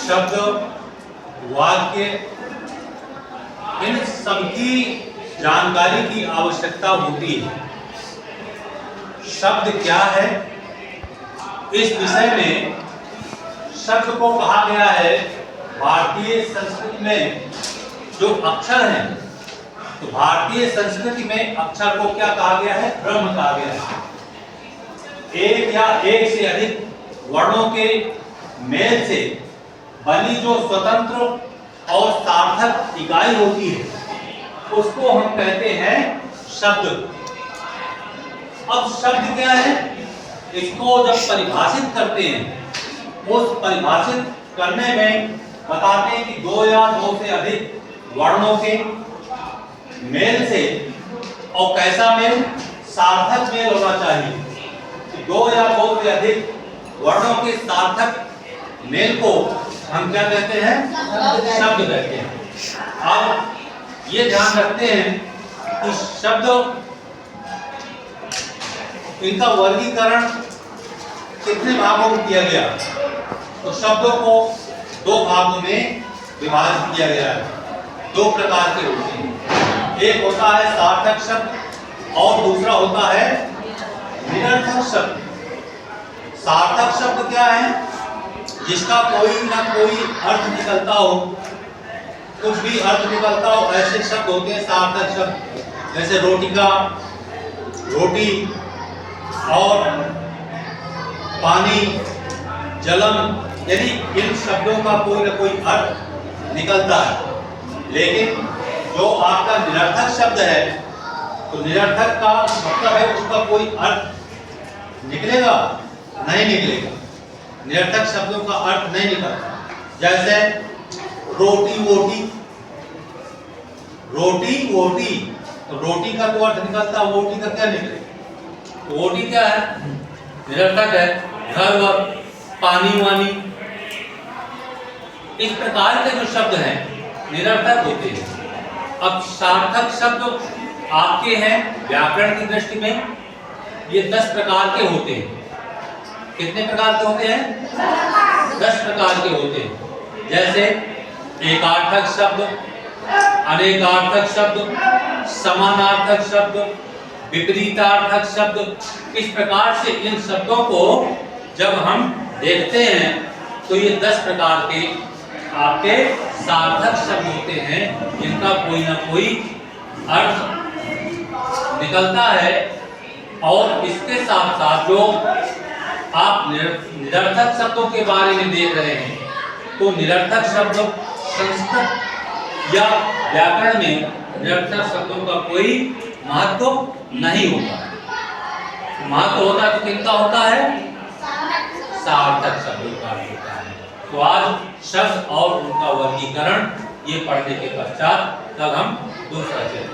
शब्द, वाक्य, इन सबकी जानकारी की आवश्यकता होती है। शब्द क्या है, इस विषय में शब्द को कहा गया है भारतीय संस्कृति में जो अक्षर हैं, तो भारतीय संस्कृति में अक्षर को क्या कहा गया है? ब्रह्म कहा गया है। एक या एक से अधिक वर्णों के मेल से बनी जो स्वतंत्र और सार्थक इकाई होती है, उसको हम कहते हैं शब्द। अब शब्द क्या है, इसको जब परिभाषित करते हैं, उस परिभाषित करने में बताते हैं कि दो या दो से अधिक वर्णों के मेल से, और कैसा मेल? सार्थक मेल होना चाहिए। दो या दो से अधिक वर्णों के सार्थक मेल को हम क्या कहते हैं? शब्द कहते हैं। अब ये ध्यान रखते हैं कि शब्द, इनका वर्गीकरण कितने भागों में किया गया? तो शब्दों को दो भागों में विभाजित किया गया है। दो प्रकार के होते हैं, एक होता है सार्थक शब्द और दूसरा होता है निरर्थक शब्द। सार्थक शब्द क्या है? जिसका कोई ना कोई अर्थ निकलता हो, कुछ भी अर्थ निकलता हो, ऐसे शब्द होते हैं सार्थक शब्द। जैसे रोटिका, रोटी, और पानी, जलम, यदि इन शब्दों का कोई ना कोई अर्थ निकलता है। लेकिन जो आपका निरर्थक शब्द है, तो निरर्थक का मतलब है उसका कोई अर्थ निकलेगा? नहीं निकलेगा। निरर्थक शब्दों का अर्थ नहीं निकलता। जैसे रोटी वोटी, रोटी वोटी, तो रोटी का तो अर्थ निकलता, वोटी का क्या निकलेगा? वोटी क्या है? निरर्थक है। घर वर, पानी वानी, इस प्रकार के जो शब्द हैं निरर्थक होते हैं। अब सार्थक शब्द आपके हैं व्याकरण की दृष्टि में, ये 10 प्रकार के होते हैं। कितने प्रकार के होते हैं? 10 प्रकार के होते हैं। जैसे एकार्थक शब्द, अनेकार्थक शब्द, समानार्थक शब्द, विपरीतार्थक शब्द। इस प्रकार से इन शब्दों को जब हम देखते हैं तो ये 10 प्रकार के आपके सार्थक शब्द होते हैं, जिनका कोई ना कोई अर्थ निकलता है। और इसके साथ साथ जो आप निरर्थक शब्दों के बारे में देख रहे हैं, तो निरर्थक शब्द संस्कृत या व्याकरण में निरर्थक शब्दों का कोई महत्व नहीं होता। महत्व होता है तो किनका होता है? सार्थक शब्दों का होता है। तो आज शब्द और उनका वर्गीकरण ये पढ़ने के पश्चात तब हम दूसरा